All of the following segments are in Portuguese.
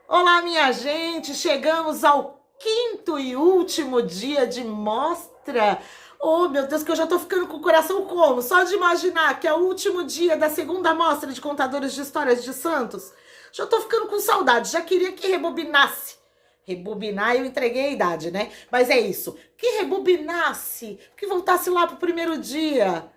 Olá, minha gente! Chegamos ao quinto e último dia de mostra. Oh, meu Deus, que eu já tô ficando com o coração como? Só de imaginar que é o último dia da segunda mostra de contadores de histórias de Santos. Já tô ficando com saudade, já queria que rebobinasse. Rebobinar, eu entreguei a idade, né? Mas é isso, que rebobinasse, que voltasse lá pro primeiro dia.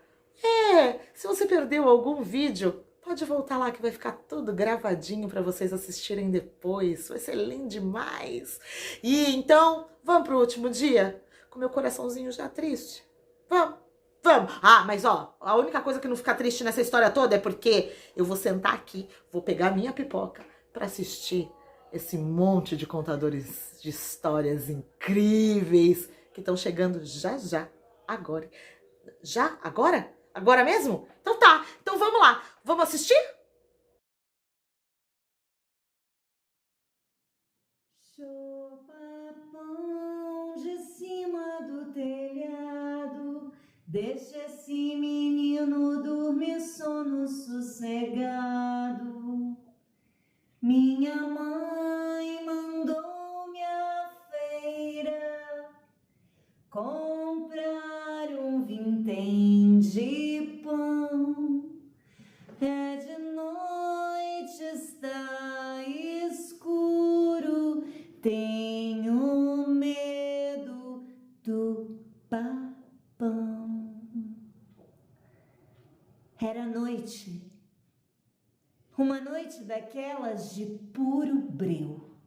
Se você perdeu algum vídeo, pode voltar lá que vai ficar tudo gravadinho para vocês assistirem depois. Vai ser lindo demais. E então, vamos pro último dia? Com meu coraçãozinho já triste. Vamos. Vamos. Ah, mas ó, a única coisa que não fica triste nessa história toda é porque eu vou sentar aqui, vou pegar minha pipoca para assistir esse monte de contadores de histórias incríveis que estão chegando já já, agora. Já? Agora? Agora mesmo? Então tá. Então vamos lá. Vamos assistir? Chupapão de cima do telhado, deixa esse menino dormir sono sossegado. Minha mãe mandou-me à feira comprar um vintém de pão. É de noite, está escuro, tenho medo do papão. Era noite, uma noite daquelas de puro breu.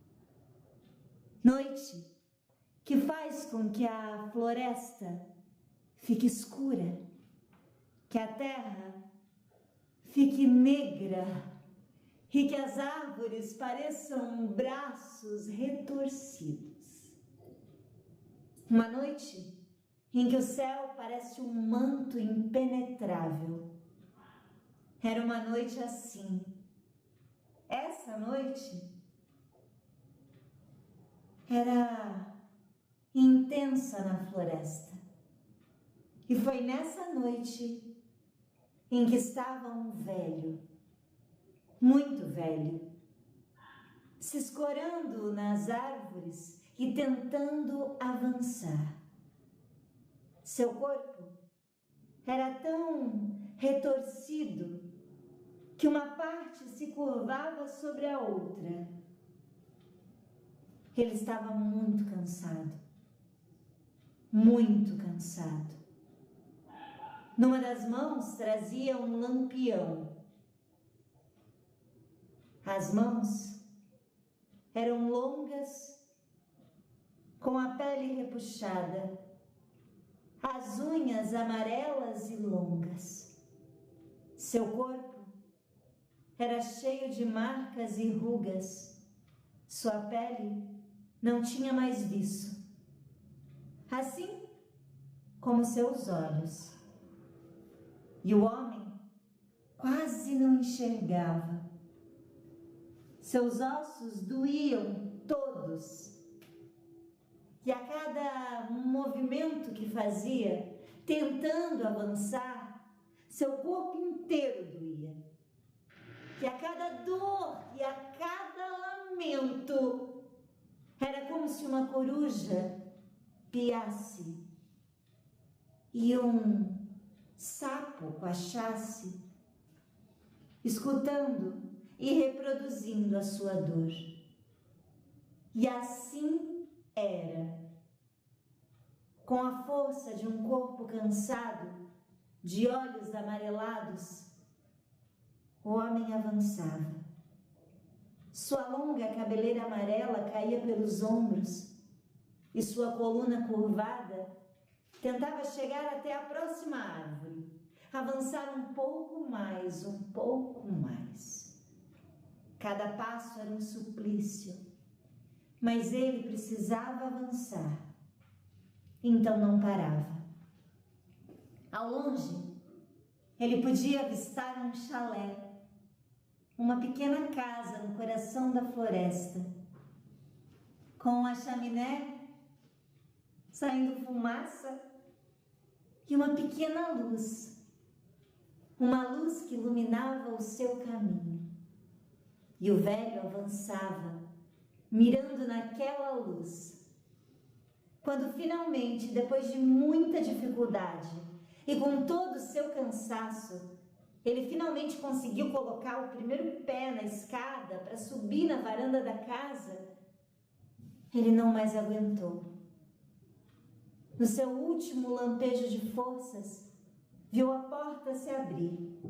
Noite que faz com que a floresta fique escura, que a terra fique negra e que as árvores pareçam braços retorcidos. Uma noite em que o céu parece um manto impenetrável. Era uma noite assim. Essa noite era intensa na floresta. E foi nessa noite em que estava um velho, muito velho, se escorando nas árvores e tentando avançar. Seu corpo era tão retorcido que uma parte se curvava sobre a outra. Ele estava muito cansado, muito cansado. Numa das mãos trazia um lampião. As mãos eram longas, com a pele repuxada, as unhas amarelas e longas. Seu corpo era cheio de marcas e rugas. Sua pele não tinha mais viço, assim como seus olhos. E o homem quase não enxergava. Seus ossos doíam todos. E a cada movimento que fazia, tentando avançar, seu corpo inteiro doía. E a cada dor e a cada lamento, era como se uma coruja piasse e um sapo coachasse, escutando e reproduzindo a sua dor. E assim era. Com a força de um corpo cansado, de olhos amarelados, o homem avançava. Sua longa cabeleira amarela caía pelos ombros e sua coluna curvada tentava chegar até a próxima árvore, avançar um pouco mais, um pouco mais. Cada passo era um suplício, mas ele precisava avançar, então não parava. Ao longe, ele podia avistar um chalé, uma pequena casa no coração da floresta, com a chaminé saindo fumaça e uma pequena luz, uma luz que iluminava o seu caminho. E o velho avançava mirando naquela luz. Quando finalmente, depois de muita dificuldade e com todo o seu cansaço, ele finalmente conseguiu colocar o primeiro pé na escada para subir na varanda da casa, ele não mais aguentou. No seu último lampejo de forças, viu a porta se abrir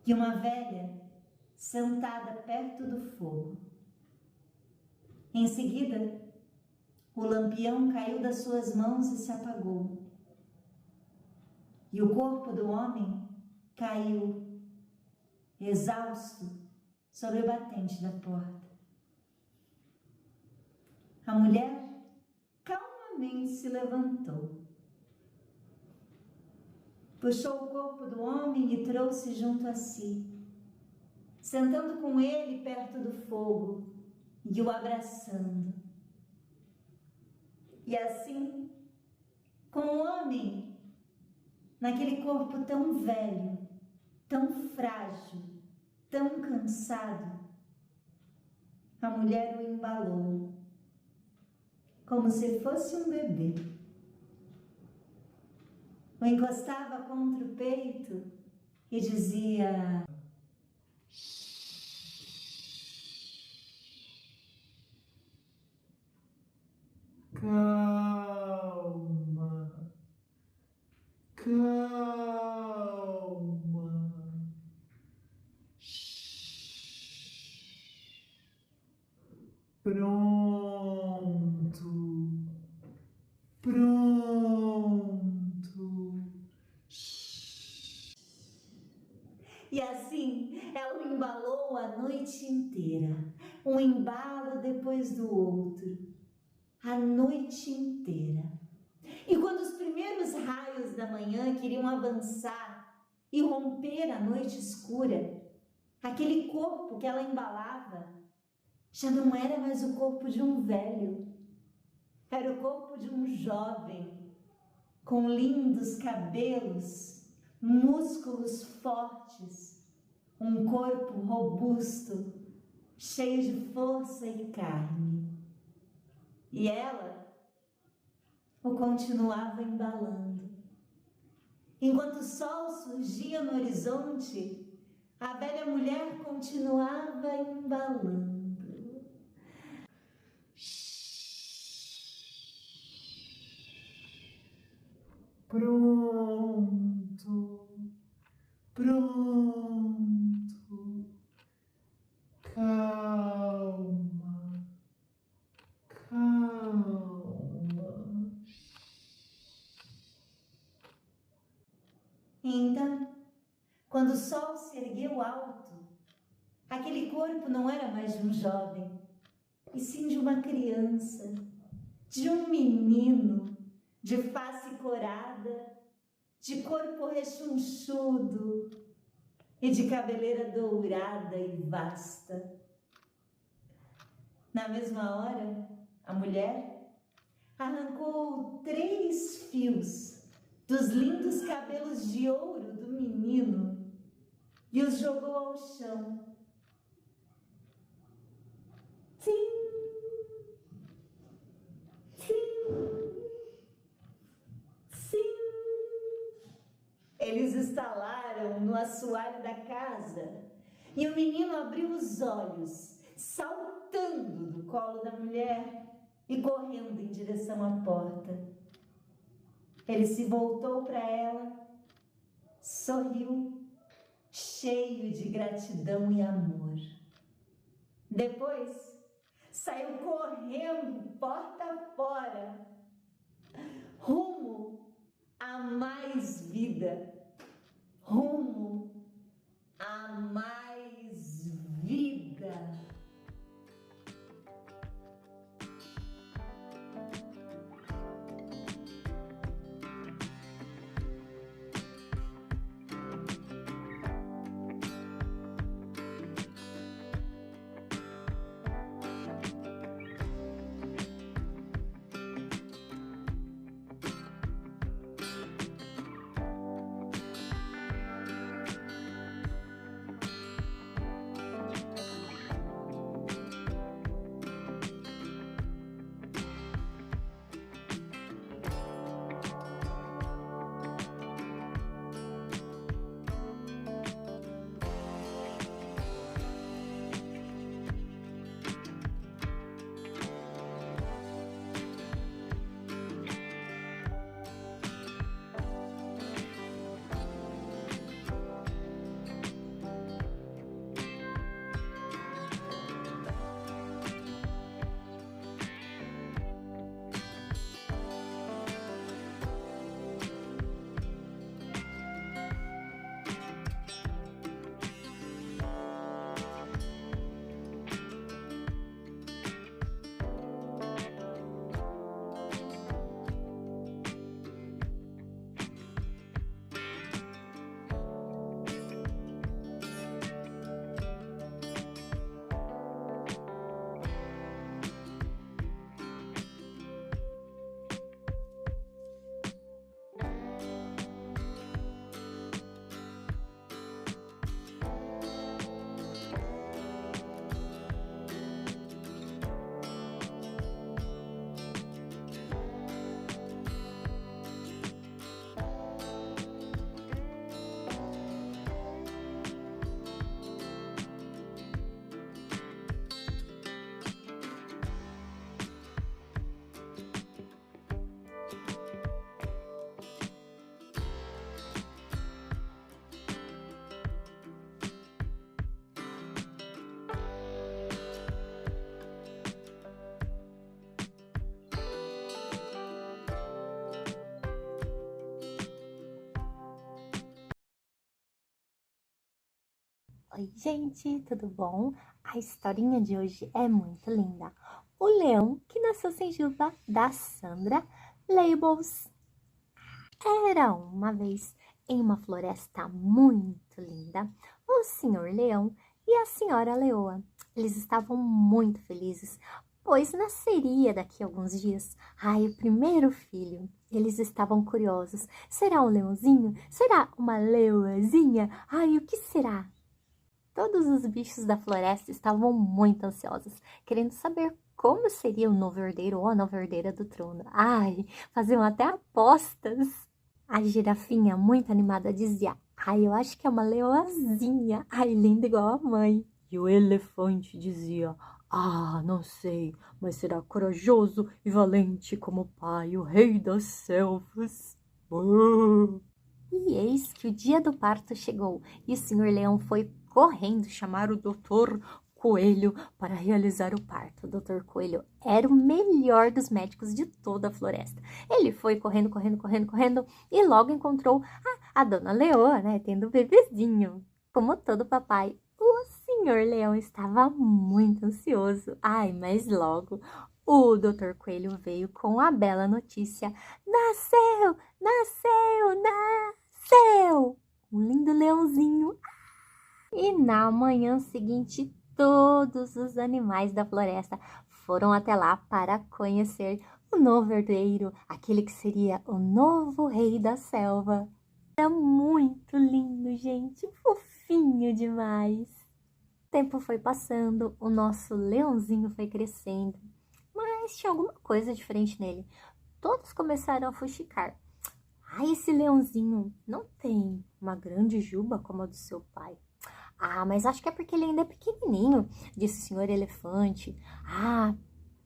e uma velha sentada perto do fogo. Em seguida, o lampião caiu das suas mãos e se apagou. E o corpo do homem caiu, exausto, sobre o batente da porta. A mulher calmamente se levantou, puxou o corpo do homem e trouxe junto a si, sentando com ele perto do fogo e o abraçando. E assim, com o homem naquele corpo tão velho, tão frágil, tão cansado, a mulher o embalou, como se fosse um bebê. O encostava contra o peito e dizia: calma, calma. Pronto, pronto. E assim ela o embalou a noite inteira, um embalo depois do outro, a noite inteira. E quando os primeiros raios da manhã queriam avançar e romper a noite escura, aquele corpo que ela embalava já não era mais o corpo de um velho, era o corpo de um jovem, com lindos cabelos, músculos fortes, um corpo robusto, cheio de força e carne. E ela o continuava embalando. Enquanto o sol surgia no horizonte, a velha mulher continuava embalando. Pronto, pronto, calma, calma. Então, quando o sol se ergueu alto, aquele corpo não era mais de um jovem, e sim de uma criança, de um menino, de face corada, de corpo rechonchudo e de cabeleira dourada e vasta. Na mesma hora, a mulher arrancou 3 fios dos lindos cabelos de ouro do menino e os jogou ao chão. Sim, sim, sim. Eles estalaram no assoalho da casa e o menino abriu os olhos, saltando do colo da mulher e correndo em direção à porta. Ele se voltou para ela, sorriu, cheio de gratidão e amor. Depois, saiu correndo porta fora, rumo a mais vida, rumo a mais vida. Oi, gente, tudo bom? A historinha de hoje é muito linda. O leão que nasceu sem juba, da Sandra Labels. Era uma vez em uma floresta muito linda, o senhor leão e a senhora leoa. Eles estavam muito felizes, pois nasceria daqui a alguns dias. Ai, o primeiro filho. Eles estavam curiosos. Será um leãozinho? Será uma leoazinha? Ai, o que será? Todos os bichos da floresta estavam muito ansiosos, querendo saber como seria o novo herdeiro ou a nova herdeira do trono. Ai, faziam até apostas. A girafinha, muito animada, dizia: ai, eu acho que é uma leoazinha. Ai, linda igual a mãe. E o elefante dizia: ah, não sei, mas será corajoso e valente como o pai, o rei das selvas. E eis que o dia do parto chegou e o senhor leão foi correndo chamar o doutor Coelho para realizar o parto. O doutor Coelho era o melhor dos médicos de toda a floresta. Ele foi correndo e logo encontrou a dona Leoa, né, tendo um bebezinho. Como todo papai, o senhor leão estava muito ansioso. Ai, mas logo o doutor Coelho veio com a bela notícia: nasceu, nasceu, nasceu! Um lindo leãozinho. E na manhã seguinte, todos os animais da floresta foram até lá para conhecer o novo herdeiro, aquele que seria o novo rei da selva. Era muito lindo, gente, fofinho demais. O tempo foi passando, o nosso leãozinho foi crescendo, mas tinha alguma coisa diferente nele. Todos começaram a fuxicar. Ai, esse leãozinho não tem uma grande juba como a do seu pai. Ah, mas acho que é porque ele ainda é pequenininho, disse o senhor elefante. Ah,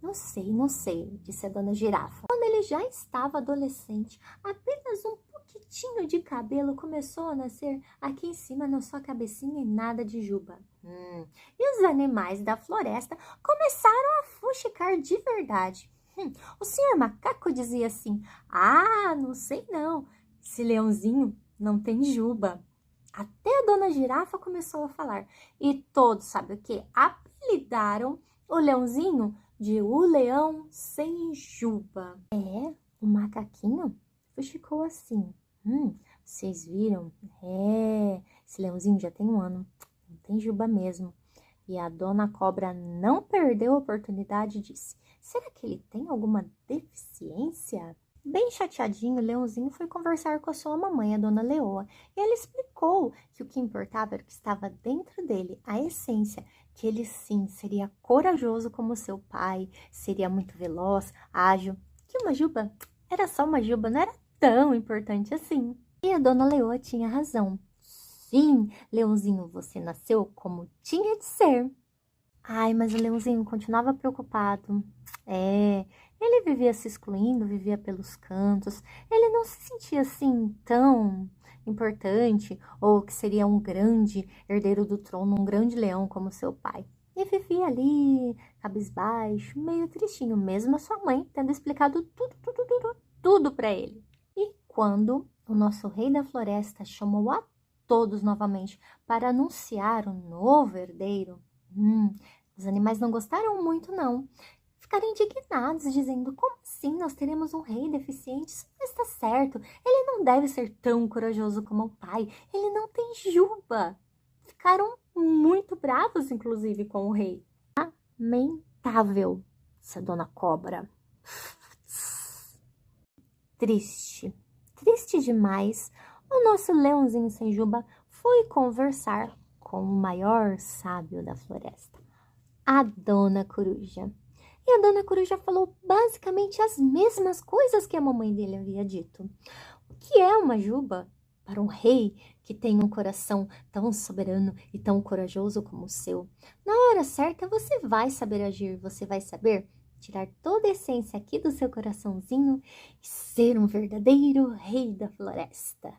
não sei, disse a dona girafa. Quando ele já estava adolescente, apenas um pouquinho de cabelo começou a nascer aqui em cima na sua cabecinha e nada de juba. E os animais da floresta começaram a fuxicar de verdade. O senhor macaco dizia assim: ah, não sei não, esse leãozinho não tem juba. Até a dona girafa começou a falar. E todos, sabe o que? Apelidaram o leãozinho de o leão sem juba. É, o macaquinho ficou assim. Vocês viram? É, esse leãozinho já tem um ano. Não tem juba mesmo. E a dona cobra não perdeu a oportunidade e disse: será que ele tem alguma deficiência? Bem chateadinho, o leãozinho foi conversar com a sua mamãe, a dona Leoa, e ela explicou que o que importava era o que estava dentro dele, a essência, que ele sim seria corajoso como seu pai, seria muito veloz, ágil, que uma juba era só uma juba, não era tão importante assim. E a dona Leoa tinha razão. Sim, leãozinho, você nasceu como tinha de ser. Ai, mas o leãozinho continuava preocupado. Ele vivia se excluindo, vivia pelos cantos. Ele não se sentia assim tão importante ou que seria um grande herdeiro do trono, um grande leão como seu pai. E vivia ali, cabisbaixo, meio tristinho, mesmo a sua mãe tendo explicado tudo para ele. E quando o nosso rei da floresta chamou a todos novamente para anunciar o novo herdeiro, os animais não gostaram muito, não. Ficaram indignados, dizendo: como assim nós teremos um rei deficiente? Isso não está certo. Ele não deve ser tão corajoso como o pai. Ele não tem juba. Ficaram muito bravos, inclusive, com o rei. Lamentável, disse a dona cobra. Triste demais. O nosso leãozinho sem juba foi conversar com o maior sábio da floresta, a dona coruja. E a dona coruja falou basicamente as mesmas coisas que a mamãe dele havia dito. O que é uma juba para um rei que tem um coração tão soberano e tão corajoso como o seu? Na hora certa você vai saber agir, você vai saber tirar toda a essência aqui do seu coraçãozinho e ser um verdadeiro rei da floresta.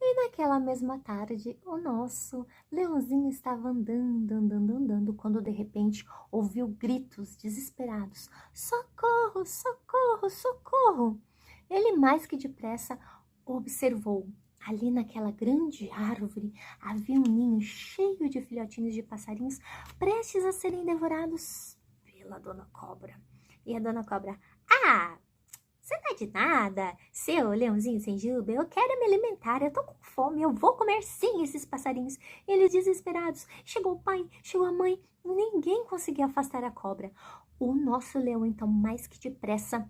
E naquela mesma tarde, o nosso leãozinho estava andando, quando de repente ouviu gritos desesperados: socorro, socorro, socorro! Ele mais que depressa observou Ali naquela grande árvore havia um ninho cheio de filhotinhos de passarinhos prestes a serem devorados pela Dona Cobra. E a Dona Cobra, você não é de nada, seu leãozinho sem juba, eu quero me alimentar, eu tô com fome, eu vou comer sim esses passarinhos. Eles desesperados, chegou o pai, chegou a mãe, ninguém conseguia afastar a cobra. O nosso leão, então, mais que depressa,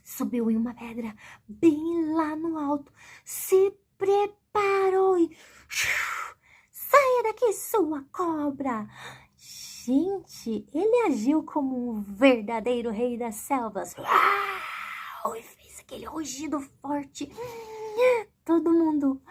subiu em uma pedra, bem lá no alto, se preparou e... Saia daqui, sua cobra! Gente, ele agiu como um verdadeiro rei das selvas. E fez aquele rugido forte. Todo mundo...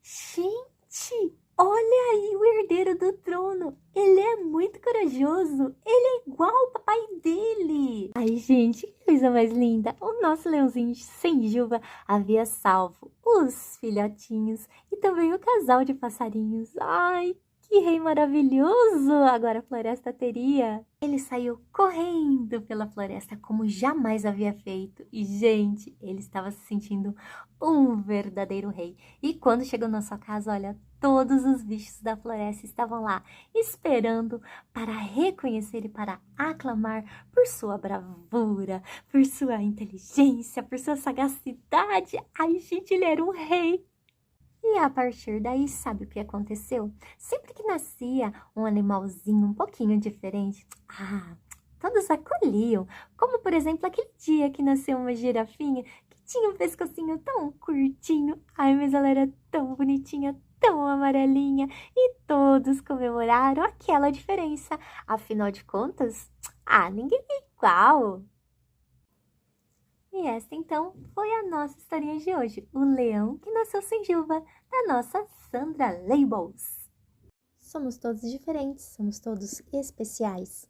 Gente, olha aí o herdeiro do trono. Ele é muito corajoso. Ele é igual ao papai dele. Ai, gente, que coisa mais linda. O nosso leãozinho sem juba havia salvo os filhotinhos e também o casal de passarinhos. Ai, que rei maravilhoso agora a floresta teria. Ele saiu correndo pela floresta como jamais havia feito. E, gente, ele estava se sentindo um verdadeiro rei. E quando chegou na sua casa, olha, todos os bichos da floresta estavam lá, esperando para reconhecer e para aclamar por sua bravura, por sua inteligência, por sua sagacidade. Ai, gente, ele era um rei. E a partir daí, sabe o que aconteceu? Sempre que nascia um animalzinho um pouquinho diferente, todos acolhiam. Como, por exemplo, aquele dia que nasceu uma girafinha que tinha um pescocinho tão curtinho. Ai, mas ela era tão bonitinha, tão amarelinha. E todos comemoraram aquela diferença. Afinal de contas, ninguém é igual. E esta, então, foi a nossa historinha de hoje. O leão que nasceu sem juba, da nossa Sandra Labels. Somos todos diferentes, somos todos especiais.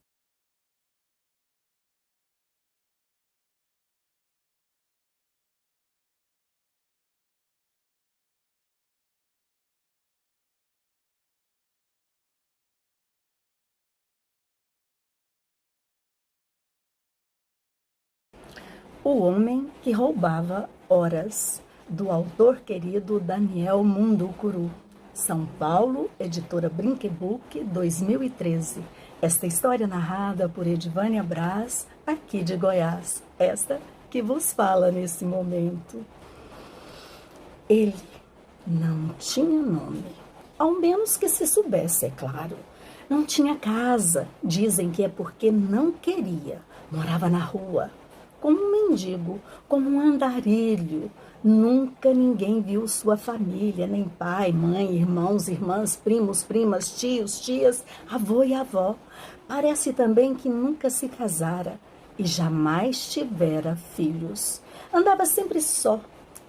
O Homem que Roubava Horas, do autor querido Daniel Munducuru. São Paulo, editora Brinquebook, 2013. Esta história narrada por Edivânia Braz, aqui de Goiás. Esta que vos fala nesse momento. Ele não tinha nome, ao menos que se soubesse, é claro. Não tinha casa, dizem que é porque não queria. Morava na rua, como um mendigo, como um andarilho. Nunca ninguém viu sua família, nem pai, mãe, irmãos, irmãs, primos, primas, tios, tias, avô e avó. Parece também que nunca se casara e jamais tivera filhos. Andava sempre só,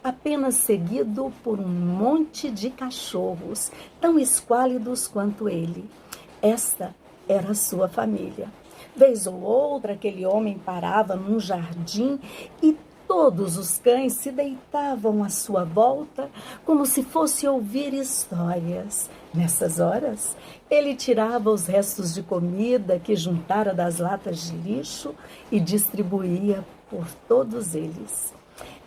apenas seguido por um monte de cachorros, tão esquálidos quanto ele. Esta era a sua família. Vez ou outra, aquele homem parava num jardim e todos os cães se deitavam à sua volta como se fosse ouvir histórias. Nessas horas, ele tirava os restos de comida que juntara das latas de lixo e distribuía por todos eles.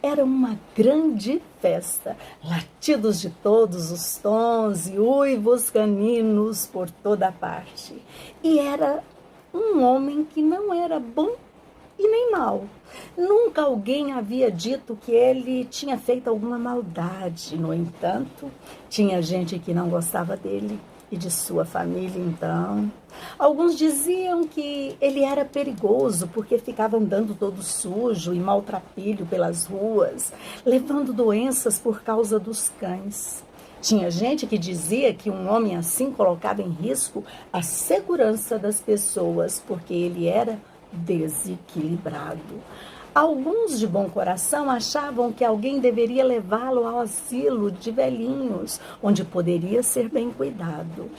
Era uma grande festa, latidos de todos os tons e uivos caninos por toda parte. E era um homem que não era bom e nem mal. Nunca alguém havia dito que ele tinha feito alguma maldade. No entanto, tinha gente que não gostava dele e de sua família, então. Alguns diziam que ele era perigoso porque ficava andando todo sujo e maltrapilho pelas ruas, levando doenças por causa dos cães. Tinha gente que dizia que um homem assim colocava em risco a segurança das pessoas, porque ele era desequilibrado. Alguns de bom coração achavam que alguém deveria levá-lo ao asilo de velhinhos, onde poderia ser bem cuidado.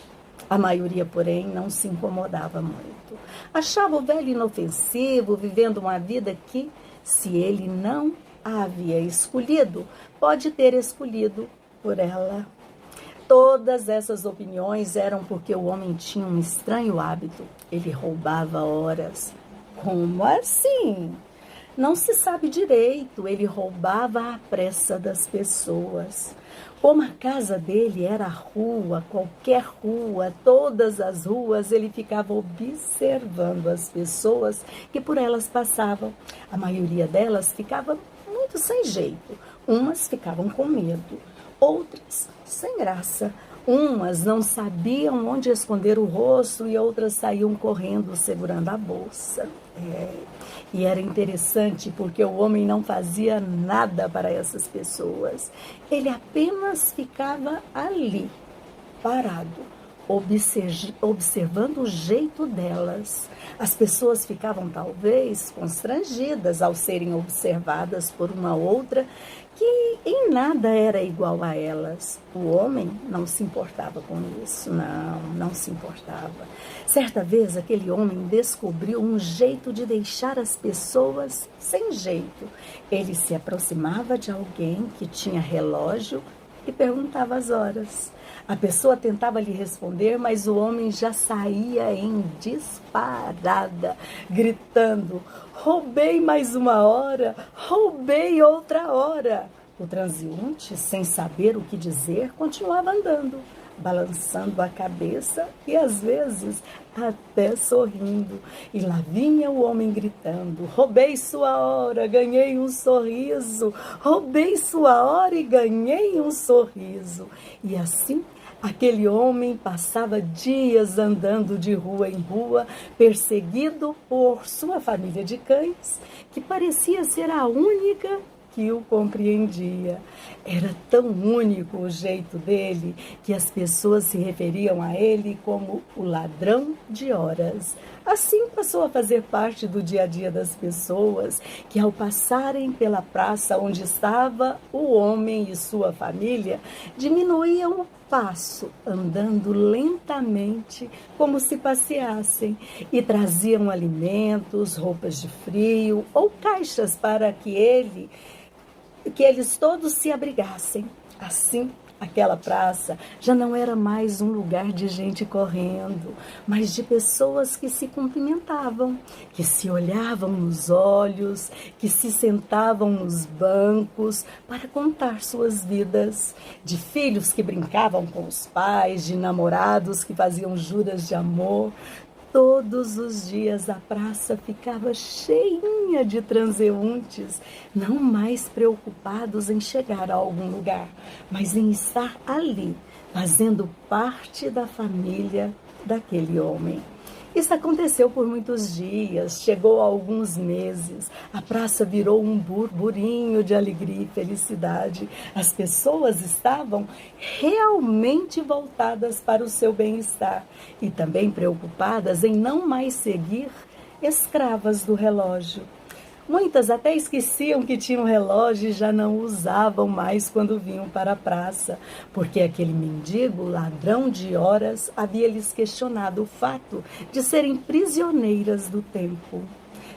A maioria, porém, não se incomodava muito. Achava o velho inofensivo, vivendo uma vida que, se ele não a havia escolhido, pode ter escolhido por ela. Todas essas opiniões eram porque o homem tinha um estranho hábito. Ele roubava horas. Como assim? Não se sabe direito, ele roubava à pressa das pessoas. Como a casa dele era rua, qualquer rua, todas as ruas, ele ficava observando as pessoas que por elas passavam. A maioria delas ficava muito sem jeito. Umas ficavam com medo, outras sem graça. Umas não sabiam onde esconder o rosto e outras saíam correndo segurando a bolsa. E era interessante porque o homem não fazia nada para essas pessoas. Ele apenas ficava ali, parado, observando o jeito delas. As pessoas ficavam talvez constrangidas ao serem observadas por uma outra que em nada era igual a elas. O homem não se importava com isso, não se importava. Certa vez, aquele homem descobriu um jeito de deixar as pessoas sem jeito. Ele se aproximava de alguém que tinha relógio e perguntava as horas. A pessoa tentava lhe responder, mas o homem já saía em disparada, gritando: roubei mais uma hora, roubei outra hora. O transeunte, sem saber o que dizer, continuava andando, balançando a cabeça e às vezes até sorrindo. E lá vinha o homem gritando: roubei sua hora, ganhei um sorriso, roubei sua hora e ganhei um sorriso. E assim aquele homem passava dias andando de rua em rua, perseguido por sua família de cães, que parecia ser a única que o compreendia. Era tão único o jeito dele que as pessoas se referiam a ele como o ladrão de horas. Assim passou a fazer parte do dia a dia das pessoas que, ao passarem pela praça onde estava o homem e sua família, diminuíam o passo, andando lentamente como se passeassem, e traziam alimentos, roupas de frio ou caixas para que eles todos se abrigassem. Assim, aquela praça já não era mais um lugar de gente correndo, mas de pessoas que se cumprimentavam, que se olhavam nos olhos, que se sentavam nos bancos para contar suas vidas, de filhos que brincavam com os pais, de namorados que faziam juras de amor. Todos os dias a praça ficava cheinha de transeuntes, não mais preocupados em chegar a algum lugar, mas em estar ali, fazendo parte da família daquele homem. Isso aconteceu por muitos dias, chegou a alguns meses. A praça virou um burburinho de alegria e felicidade. As pessoas estavam realmente voltadas para o seu bem-estar e também preocupadas em não mais seguir escravas do relógio. Muitas até esqueciam que tinham relógio e já não usavam mais quando vinham para a praça, porque aquele mendigo, ladrão de horas, havia lhes questionado o fato de serem prisioneiras do tempo,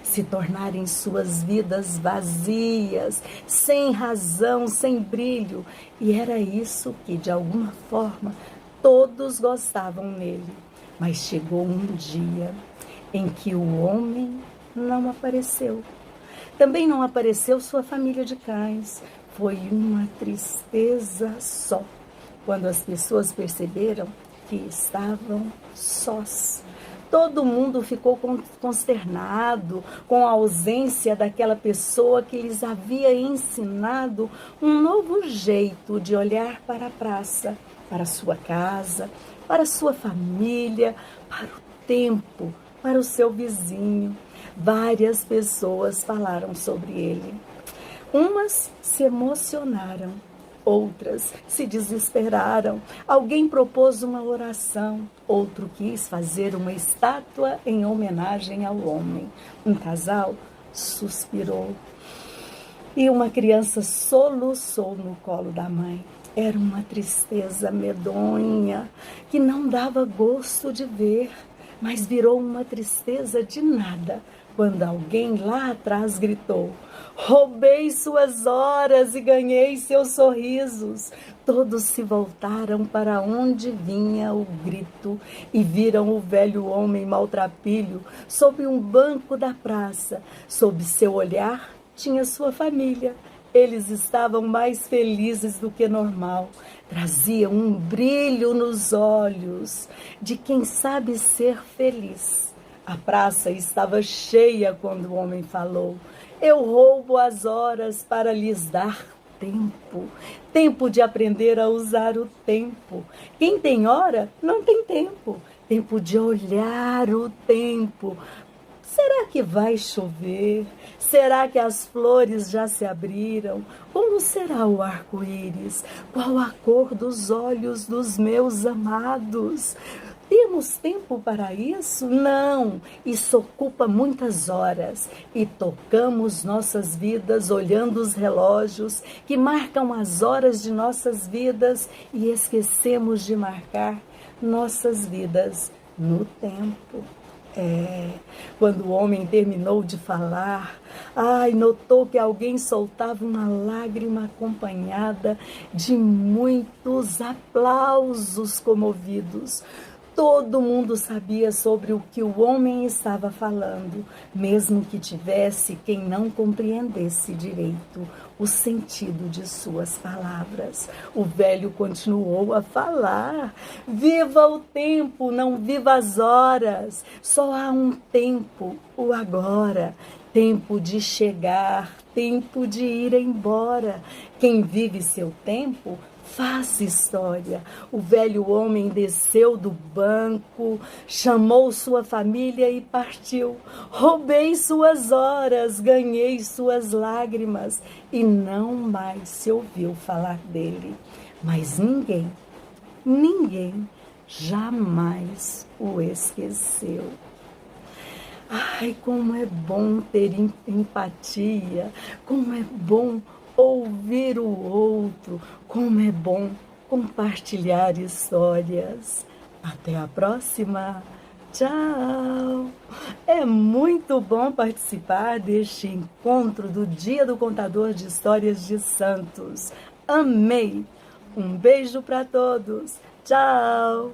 se tornarem suas vidas vazias, sem razão, sem brilho. E era isso que, de alguma forma, todos gostavam nele. Mas chegou um dia em que o homem não apareceu. Também não apareceu sua família de cães. Foi uma tristeza só quando as pessoas perceberam que estavam sós. Todo mundo ficou consternado com a ausência daquela pessoa que lhes havia ensinado um novo jeito de olhar para a praça, para sua casa, para sua família, para o tempo, para o seu vizinho. Várias pessoas falaram sobre ele. Umas se emocionaram, outras se desesperaram. Alguém propôs uma oração, outro quis fazer uma estátua em homenagem ao homem. Um casal suspirou e uma criança soluçou no colo da mãe. Era uma tristeza medonha que não dava gosto de ver, mas virou uma tristeza de nada, quando alguém lá atrás gritou: roubei suas horas e ganhei seus sorrisos. Todos se voltaram para onde vinha o grito e viram o velho homem maltrapilho sob um banco da praça. Sob seu olhar tinha sua família. Eles estavam mais felizes do que normal. Traziam um brilho nos olhos de quem sabe ser feliz. A praça estava cheia quando o homem falou: eu roubo as horas para lhes dar tempo. Tempo de aprender a usar o tempo. Quem tem hora não tem tempo. Tempo de olhar o tempo. Será que vai chover? Será que as flores já se abriram? Como será o arco-íris? Qual a cor dos olhos dos meus amados? Temos tempo para isso? Não, isso ocupa muitas horas e tocamos nossas vidas olhando os relógios que marcam as horas de nossas vidas e esquecemos de marcar nossas vidas no tempo. Quando o homem terminou de falar, notou que alguém soltava uma lágrima acompanhada de muitos aplausos comovidos. Todo mundo sabia sobre o que o homem estava falando, mesmo que tivesse quem não compreendesse direito o sentido de suas palavras. O velho continuou a falar: viva o tempo, não viva as horas. Só há um tempo, o agora. Tempo de chegar, tempo de ir embora. Quem vive seu tempo faz história. O velho homem desceu do banco, chamou sua família e partiu. Roubei suas horas, ganhei suas lágrimas e não mais se ouviu falar dele. Mas ninguém jamais o esqueceu. Como é bom ter empatia, como é bom ouvir o outro, como é bom compartilhar histórias. Até a próxima. Tchau! É muito bom participar deste encontro do Dia do Contador de Histórias de Santos. Amei! Um beijo para todos. Tchau!